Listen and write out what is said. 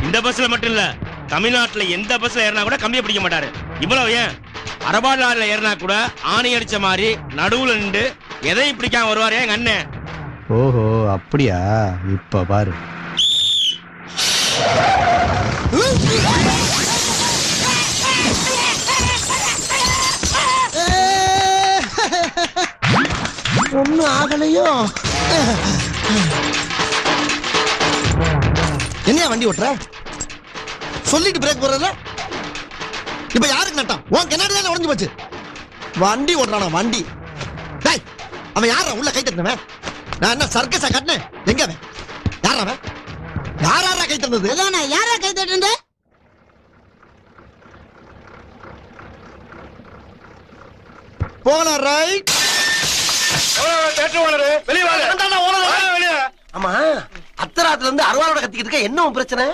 இந்த பஸ்ல மட்டும் இல்ல, தமிழ்நாட்டுல எந்த பஸ்ல ஏறினா கூட கம்பியை பிடிக்க மாட்டாரு. இவ்வளவு ஏன், அரபாடுல ஏறினா கூட ஆணி அடிச்ச மாதிரி நடுவுல நின்று எதையும் பிடிக்காம வருவாரு எங்க அண்ணன். ஓஹோ அப்படியா? இப்ப பாரு. ஒன்னும் ஆகலையோ? என்னையா வண்டி ஓட்டுற? சொல்லிட்டு பிரேக் போடுறல. இப்ப யாருக்கு நட்டம்? உன் கண்ணாடி தானே உடைஞ்சு போச்சு. வண்டி ஓட்டுறானா வண்டி? டேய், அவன் யாரா உள்ள கை தட்டினவன்? நான் என்ன சர்க்கஸா கட்டினேன்? எங்க அவன்? யாரா அவன்? யாரா கை தட்டினது? யாரா கை தட்டுறது? போகலாம் ரைட். வெளியே ஆமா, அத்தராத்துல இருந்து அருவாளோட கத்திக்கிட்டு இருக்க என்ன பிரச்சனை?